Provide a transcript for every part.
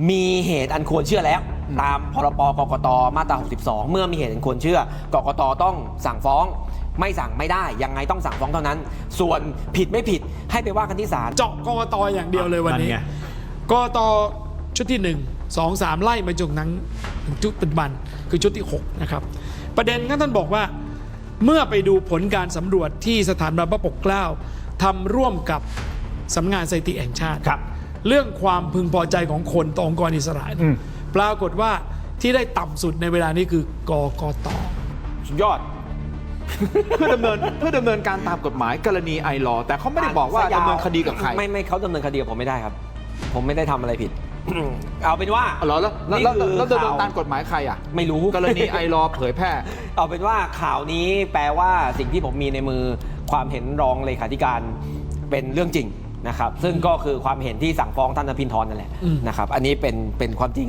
มีเหตุอันควรเชื่อแล้วตามพรบกกตมาตรา 62 เมื่อมีเหตุอันควรเชื่อกกตต้องสั่งฟ้องไม่สั่งไม่ได้ยังไงต้องสั่งฟ้องเท่านั้นส่วนผิดไม่ผิดให้ไปว่ากันที่ศาลเจาะกกตอย่างเดียวเลยวันนี้กกตชุดที่1 2 3ไล่มาจนถึงจุดปัจจุบันคือชุดที่6นะครับประเด็นท่านบอกว่าเมื่อไปดูผลการสำรวจที่สถาบันพระปกเกล้าทำร่วมกับสำนักงานสถิติแห่งชาติเรื่องความพึงพอใจของคนต่อองค์กรอิสระปรากฏว่าที่ได้ต่ำสุดในเวลานี้คือกกต.สุดยอด เพื่อดำเนินการตามกฎหมายกรณีไอลอแต่เขาไม่ได้บอกว่าดำเนินคดีกับใครไม่เขาดำเนินคดีกับผมไม่ได้ครับผมไม่ได้ทำอะไรผิด เอาเป็นว่าเหรอแล้วดำเนินตามกฎหมายใครอ่ะไม่รู้กรณีไอลอเผยแพร่เอาเป็นว่าข่าวนี้แปลว่าสิ่งที่ผมมีในมือความเห็นรองเลขาธิการเป็นเรื่องจริงนะครับซึ่งก็คือความเห็นที่สั่งฟ้องท่านอภิธรนั่นแหละนะครับอันนี้เป็นความจริง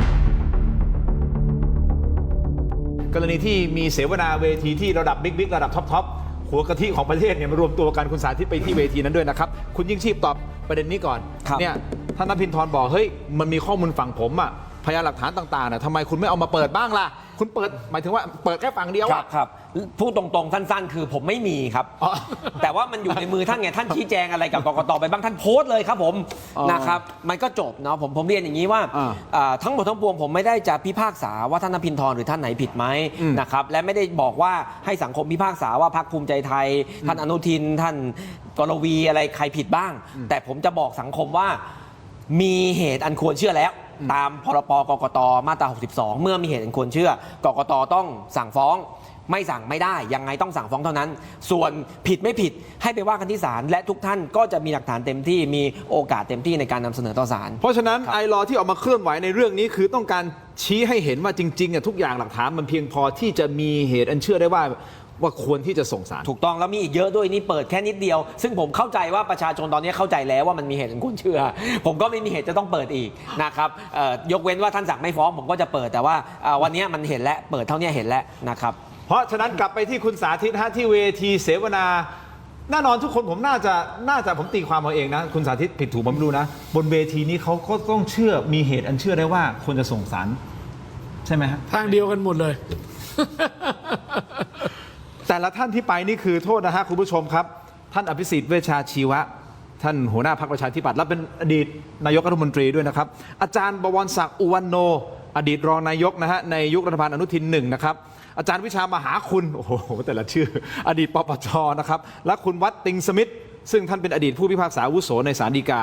กรณีที่มีเสวนาเวทีที่ระดับบิ๊กระดับท็อปหัวกะทิของประเทศเนี่ยมารวมตัวกันคุณสาธิตไปที่เวทีนั้นด้วยนะครับคุณยิ่งชีพตอบประเด็นนี้ก่อนเนี่ยท่านอภิธรบอกเฮ้ยมันมีข้อมูลฝั่งผมอะพยานหลักฐานต่างๆนะทำไมคุณไม่เอามาเปิดบ้างล่ะคุณเปิดหมายถึงว่าเปิดแค่ฝั่งเดียวครับพูดตรงๆสั้นๆคือผมไม่มีครับแต่ว่ามันอยู่ในมือท่านไงท่านชี้แจงอะไรกับกกตไปบ้างท่านโพสต์เลยครับผมนะครับมันก็จบเนาะผมเรียนอย่างนี้ว่าทั้งหมดทั้งปวงผมไม่ได้จะพิพากษาว่าท่านอภิธรหรือท่านไหนผิดไหมนะครับและไม่ได้บอกว่าให้สังคมพิพากษาว่าพรรคภูมิใจไทยท่านอนุทินท่านกรวีอะไรใครผิดบ้างแต่ผมจะบอกสังคมว่ามีเหตุอันควรเชื่อแล้วตามพรบกกตมาตรา 62 เมื่อมีเหตุอันควรเชื่อกกตต้องสั่งฟ้องไม่สั่งไม่ได้ยังไงต้องสั่งฟ้องเท่านั้นส่วนผิดไม่ผิดให้ไปว่ากันที่ศาลและทุกท่านก็จะมีหลักฐานเต็มที่มีโอกาสเต็มที่ในการนำเสนอต่อศาลเพราะฉะนั้นไอลอที่ออกมาเคลื่อนไหวในเรื่องนี้คือต้องการชี้ให้เห็นว่าจริงๆทุกอย่างหลักฐานมันเพียงพอที่จะมีเหตุอันเชื่อได้ว่าควรที่จะส่งสารถูกต้องแล้วมีอีกเยอะด้วยนี่เปิดแค่นิดเดียวซึ่งผมเข้าใจว่าประชาชนตอนนี้เข้าใจแล้วว่ามันมีเหตุอันควรเชื่อผมก็ไม่มีเหตุจะต้องเปิดอีกนะครับยกเว้นว่าท่านสั่งไม่ฟ้องผมก็จะเปิดแต่ว่าวันนี้มันเห็นแล้วเปิดเท่านี้เห็นแล้วนะครับเพราะฉะนั้นกลับไปที่คุณสาธิตที่เวทีเสวนาแน่นอนทุกคนผมน่าจะผมตีความเอาเองนะคุณสาธิตผิดถูกผมไม่รู้นะบนเวทีนี้เขาก็ต้องเชื่อมีเหตุอันเชื่อได้ว่าควรจะส่งสารใช่ไหมฮะทางเดียวกันหมดเลย แต่ละท่านที่ไปนี่คือโทษนะฮะคุณผู้ชมครับท่านอภิสิทธิ์เวชชาชีวะท่านหัวหน้าพรรคประชาธิปัตย์และเป็นอดีตนายกรัฐมนตรีด้วยนะครับอาจารย์บวรศักดิ์อุวันโนอดีตรองนายกนะฮะในยุครัฐบาลอนุทิน1นะครับอาจารย์วิชามหาคุณโอ้โหแต่ละชื่ออดีตปปชนะครับและคุณวัดติงสมิทธิ์ซึ่งท่านเป็นอดีตผู้พิพากษาอาวุโสในศาลฎีกา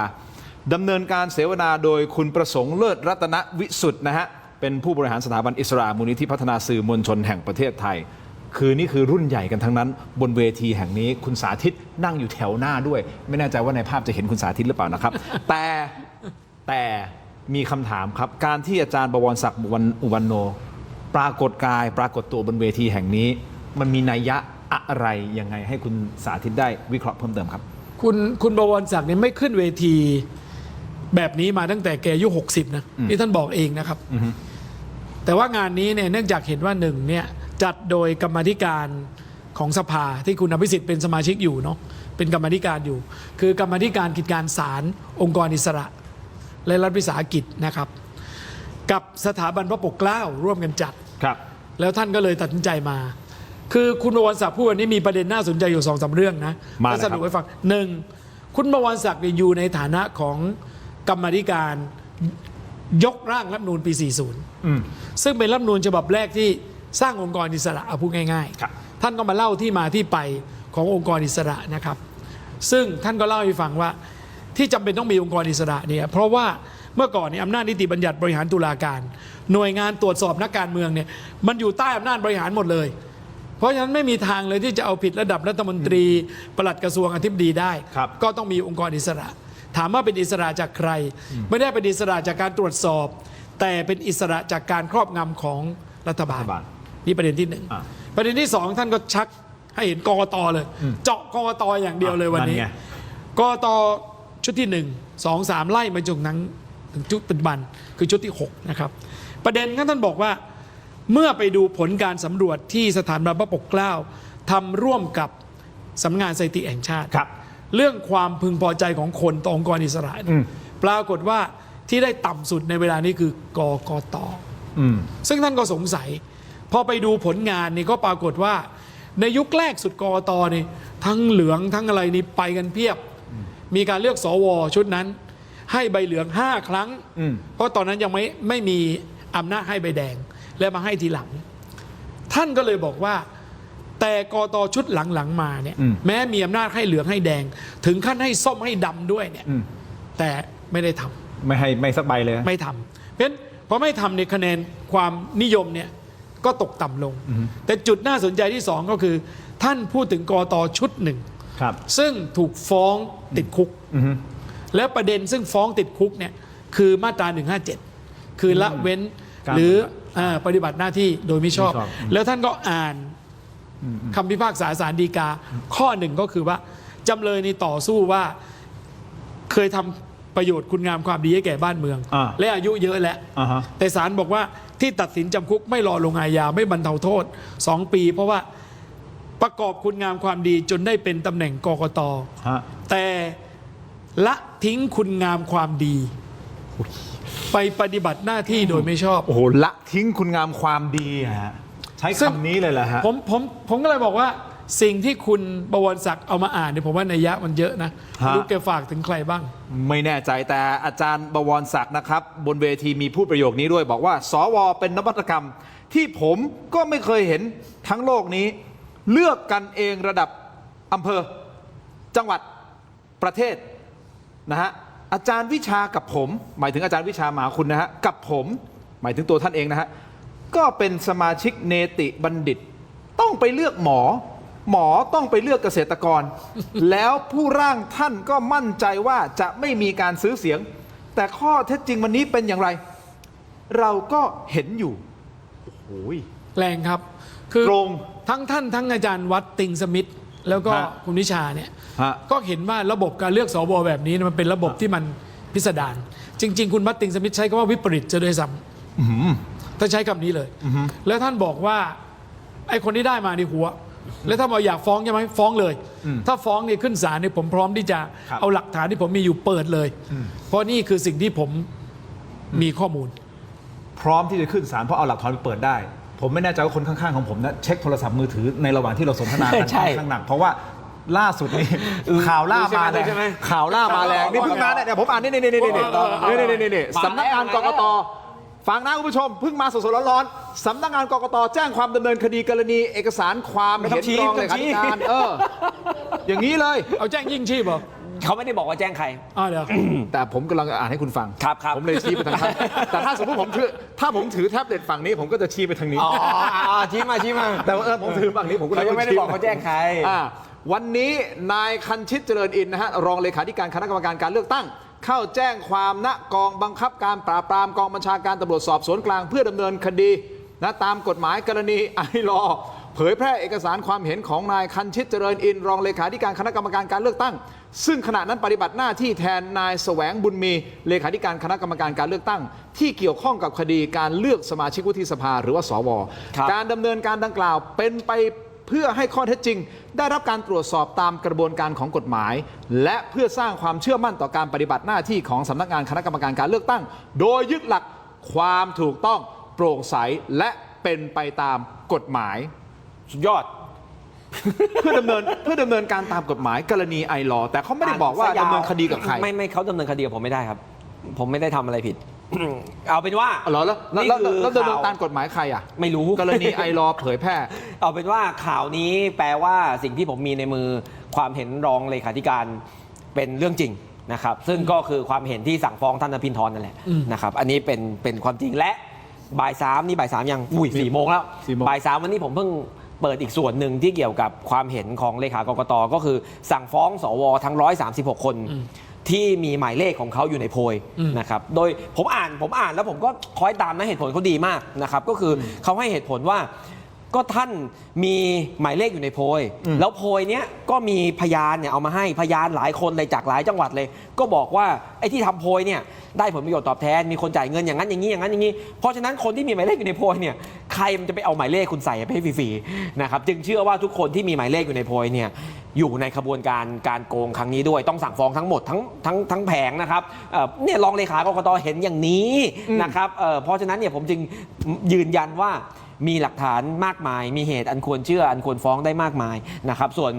ดำเนินการเสวนาโดยคุณประสงค์เลิศรัตนวิสุทธ์นะฮะเป็นผู้บริหารสถาบันอิสรามูลนิธิพัฒนาสื่อมวลชนแห่งประเทศไทยนี่คือรุ่นใหญ่กันทั้งนั้นบนเวทีแห่งนี้คุณสาธิตนั่งอยู่แถวหน้าด้วยไม่แน่ใจว่าในภาพจะเห็นคุณสาธิตหรือเปล่านะครับ แต่มีคำถามครับการที่อาจารย์บวรศักดิ์อุวันโนปรากฏกายปรากฏตัวบนเวทีแห่งนี้มันมีนัยยะอะไรยังไงให้คุณสาธิตได้วิเคราะห์เพิ่มเติมครับคุณบวรศักดิ์เนี่ยไม่ขึ้นเวทีแบบนี้มาตั้งแต่แกอายุ60นะที่ท่านบอกเองนะครับแต่ว่างานนี้เนี่ยเนื่องจากเห็นว่าหนึ่งเนี่ยจัดโดยกรรมาธิการของสภาที่คุณอภิสิทธิ์เป็นสมาชิกอยู่เนาะเป็นกรรมาธิการอยู่คือกรรมาธิการกิจการศาลองค์กรอิสระและรัฐวิสาหกิจนะครับกับสถาบันพระปกเกล้าร่วมกันจัดแล้วท่านก็เลยตัดสินใจมาคือคุณบวรศักดิ์ผู้วันนี้มีประเด็นน่าสนใจอยู่2-3เรื่องนะมาสรุปให้ฟังหนึ่งคุณบวรศักดิ์อยู่ในฐานะของกรรมาธิการยกร่างรัฐธรรมนูญปี 40ซึ่งเป็นรัฐธรรมนูญฉบับแรกที่สร้างองค์กรอิสระเอาพูดง่ายๆท่านก็มาเล่าที่มาที่ไปขององค์กรอิสระนะครับซึ่งท่านก็เล่าให้ฟังว่าที่จำเป็นต้องมีองค์กรอิสระเนี่ยเพราะว่าเมื่อก่อนเนี่ยอำนาจนิติบัญญัติบริหารตุลาการหน่วยงานตรวจสอบนักการเมืองเนี่ยมันอยู่ใต้อำนาจบริหารหมดเลยเพราะฉะนั้นไม่มีทางเลยที่จะเอาผิดระดับรัฐมนตรีปลัดกระทรวงอธิบดีได้ก็ต้องมีองค์กรอิสระถามว่าเป็นอิสระจากใครไม่ได้เป็นอิสระจากการตรวจสอบแต่เป็นอิสระจากการครอบงำของรัฐบาลนี่ประเด็นที่1ประเด็นที่2ท่านก็ชักให้เห็นกกตเลยเจาะกกตอย่างเดียวเลยวันนี้กกตชุดที่1 2 3ไล่มาจนถึงจุดปัจจุบันคือชุดที่6นะครับประเด็นท่านบอกว่าเมื่อไปดูผลการสำรวจที่สถาบันพระปกเกล้าทำร่วมกับสำนักงานสถิติแห่งชาติเรื่องความพึงพอใจของคนต่อองค์กรอิสระปรากฏว่า ที่ได้ต่ำสุดในเวลานี้คือกกต.ซึ่งท่านก็สงสัยพอไปดูผลงานนี่ก็ปรากฏว่าในยุคแรกสุดกกต.นี่ทั้งเหลืองทั้งอะไรนี่ไปกันเพียบมีการเลือกสวชุดนั้นให้ใบเหลือง5 ครั้งเพราะตอนนั้นยังไม่มีอำนาจให้ใบแดงแล้วมาให้ทีหลังท่านก็เลยบอกว่าแต่กกต.ชุดหลังๆมาเนี่ยแม้มีอำนาจให้เหลืองให้แดงถึงขั้นให้ส้มให้ดำด้วยเนี่ยแต่ไม่ได้ทำไม่สักใบเลยไม่ทำเพราะฉะนั้นพอไม่ทำในคะแนนความนิยมเนี่ยก็ตกต่ำลงแต่จุดน่าสนใจที่2ก็คือท่านพูดถึงกกต.ชุดหนึ่งซึ่งถูกฟ้องติดคุกแล้วประเด็นซึ่งฟ้องติดคุกเนี่ยคือมาตรา157คือละเว้นหรือปฏิบัติหน้าที่โดยมิชอบ แล้วท่านก็อ่านคำพิพากษาศาลฎีกาข้อหนึ่งก็คือว่าจำเลยนี่ต่อสู้ว่าเคยทำประโยชน์คุณงามความดีให้แก่บ้านเมืองและอายุเยอะแล้วแต่ศาลบอกว่าที่ตัดสินจำคุกไม่รอลงอาญาไม่บรรเทาโทษ2 ปีเพราะว่าประกอบคุณงามความดีจนได้เป็นตำแหน่งกกต.แต่ละทิ้งคุณงามความดีไปปฏิบัติหน้าที่โดยไม่ชอบโอ้โหละทิ้งคุณงามความดีฮะใช้คำนี้เลยเหรอฮะผมก็เลยบอกว่าสิ่งที่คุณบวรศักดิ์เอามาอ่านเนี่ยผมว่านัยยะมันเยอะนะรู้แกฝากถึงใครบ้างไม่แน่ใจแต่อาจารย์บวรศักดิ์นะครับบนเวทีมีพูดประโยคนี้ด้วยบอกว่าสวเป็นนวัตกรรมที่ผมก็ไม่เคยเห็นทั้งโลกนี้เลือกกันเองระดับอำเภอจังหวัดประเทศนะฮะอาจารย์วิชากับผมหมายถึงอาจารย์วิชามหาคุณนะฮะกับผมหมายถึงตัวท่านเองนะฮะก็เป็นสมาชิกเนติบัณฑิตต้องไปเลือกหมอต้องไปเลือกเกษตรกร แล้วผู้ร่างท่านก็มั่นใจว่าจะไม่มีการซื้อเสียงแต่ข้อเท็จจริงวันนี้เป็นอย่างไรเราก็เห็นอยู่โอ้ยแรงครับคือทั้งท่านทั้งอาจารย์วัดติงสมิธแล้วก็คุณวิชาเนี่ยก็เห็นว่าระบบการเลือกสวแบบนี้มันเป็นระบบที่มันพิสดารจริงๆคุณวัดติงสมิธใช้คำว่าวิปริตจะด้วยซ้ำถ้าใช้คำนี้เลยแล้วท่านบอกว่าไอ้คนที่ได้มาในหัวแล้วถ้าเราอยากฟ้องใช่ไหมฟ้องเลยถ้าฟ้องเนี่ยขึ้นศาลเนี่ยผมพร้อมที่จะเอาหลักฐานที่ผมมีอยู่เปิดเลยเพราะนี่คือสิ่งที่ผมมีข้อมูลพร้อมที่จะขึ้นศาลเพราะเอาหลักฐานไปเปิดได้ผมไม่แน่ใจว่าคนข้างๆของผมนะเช็คโทรศัพท์มือถือในระหว่างที่เราสนทนากันข้างหนักเพราะว่าล่าสุดนี่ข่าวล่ามาเลยข่าวล่ามาแรงนี่เพิ่งมาเนี่ยผมอ่านนี่สำนักงานกกต.ฟังนะคุณผู้ชมเพิ่งมาสดๆร้อนๆสำนักงานกกต.แจ้งความดำเนินคดีกรณีเอกสารความเห็นรองเลขาธิการอย่างนี้เลยเอาแจ้งยิ่งชีพเหรอเขาไม่ได้บอกว่าแจ้งใครเดี๋ยวแต่ผมกำลังอ่านให้คุณฟังครับผมเลยชี้ไปทางนั้นแต่ถ้าสมมติผมถือแท็บเล็ตฝั่งนี้ผมก็จะชี้ไปทางนี้ชี้มาแต่ผมถือฝั่งนี้ผมก็เลยไม่ได้บอกเขาแจ้งใครวันนี้นายคันชิตเจริญอินนะฮะรองเลขาธิการคณะกรรมการการเลือกตั้งเข้าแจ้งความณกองบังคับการปราบปรามกองบัญชาการตำรวจสอบสวนกลางเพื่อดำเนินคดีนะตามกฎหมายกรณีไอลอเผยแพร่เอกสารความเห็นของนายคันชิตเจริญอินรองเลขาธิการคณะกรรมการการเลือกตั้งซึ่งขณะนั้นปฏิบัติหน้าที่แทนนายแสวงบุญมีเลขาธิการคณะกรรมการการเลือกตั้งที่เกี่ยวข้องกับคดีการเลือกสมาชิกวุฒิสภาหรือว่าสวการดำเนินการดังกล่าวเป็นไปเพื่อให้ข้อเท็จจริงได้รับการตรวจสอบตามกระบวนการของกฎหมายและเพื่อสร้างความเชื่อมั่นต่อการปฏิบัติหน้าที่ของสำนักงานคณะกรรมการการเลือกตั้งโดยยึดหลักความถูกต้องโปร่งใสและเป็นไปตามกฎหมายสุดยอด เพื่อดำเนินการตามกฎหมายกรณีไอลอแต่เขาไม่ได้บอกว่าดำเนินคดีกับใครไม่เขาดำเนินคดีกับผมไม่ได้ครับผมไม่ได้ทำอะไรผิด เอาเป็นว่าแล้วดำเนินตามกฎหมายใครอ่ะไม่รู้กรณีไอลอเผยแพร่เอาเป็นว่าข่าวนี้แปลว่าสิ่งที่ผมมีในมือความเห็นรองเลขาธิการเป็นเรื่องจริงนะครับซึ่งก็คือความเห็นที่สั่งฟ้องท่านนภินทรนั่นแหละนะครับอันนี้เป็นความจริงและบ่าย 3นี่บ่าย 3ยัง4 โมงแล้วบ่าย 3วันนี้ผมเพิ่งเปิดอีกส่วนหนึ่งที่เกี่ยวกับความเห็นของเลขากกต.ก็คือสั่งฟ้องสวทั้ง136 คนที่มีหมายเลขของเขาอยู่ในโพยนะครับโดยผมอ่านแล้วผมก็คอยตามนะเหตุผลเขาดีมากนะครับก็คือเขาให้เหตุผลว่า ก็ท่านมีหมายเลขอยู่ในโพยแล้วโพยเนี้ยก็มีพยานเนี่ยเอามาให้พยานหลายคนเลยจากหลายจังหวัดเลย ก็บอกว่าไอ้ที่ทำโพยเนี่ยได้ผลประโยชน์ตอบแทนมีคนจ่ายเงินอย่างนั้นอย่างนี้อย่างนั้นอย่างนี้เพราะฉะนั้นคนที่มีหมายเลขอยู่ในโพยเนี่ยใครมันจะไปเอาหมายเลขคุณใส่ไปให้ฟรีๆนะครับจึงเชื่อว่าทุกคนที่มีหมายเลขอยู่ในโพยเนี่ยอยู่ในขบวนการการโกงครั้งนี้ด้วยต้องสั่งฟ้องทั้งหมดทั้งแผงนะครับเนี่ยรองเลขากกตเห็นอย่างนี้นะครับเพราะฉะนั้นเนี่ยผมจึงยืนยันว่ามีหลักฐานมากมายมีเหตุอันควรเชื่ออันควรฟ้องได้มากมายนะครับส่วน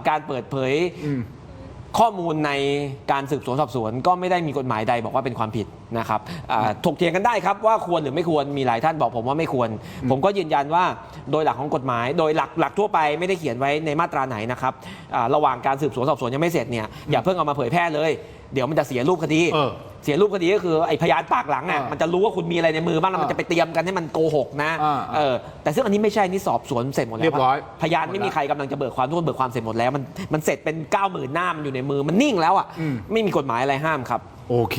การเปิดเผยข้อมูลในการสืบสวนสอบสวนก็ไม่ได้มีกฎหมายใดบอกว่าเป็นความผิดนะครับถกเถียงกันได้ครับว่าควรหรือไม่ควรมีหลายท่านบอกผมว่าไม่ควรผมก็ยืนยันว่าโดยหลักของกฎหมายโดยหลักทั่วไปไม่ได้เขียนไว้ในมาตราไหนนะครับระหว่างการสืบสวนสอบสวนยังไม่เสร็จเนี่ยอย่าเพิ่งเอามาเผยแพร่เลยเดี๋ยวมันจะเสียรูปคดีเสียรูปคดีก็คือไอ้พยานปากหลังอ่ะมันจะรู้ว่าคุณมีอะไรในมือบ้างแล้วมันจะไปเตรียมกันให้มันโกหกนะแต่ซึ่งอันนี้ไม่ใช่นี่สอบสวนเสร็จหมดแล้ว เรียบร้อย พยานไม่มีใครกำลังจะเบิกความทุกคนเบิกความเสร็จหมดแล้วมันเสร็จเป็น 90,000 หน้ามันอยู่ในมือมันนิ่งแล้วอ่ะไม่มีกฎหมายอะไรห้ามครับโอเค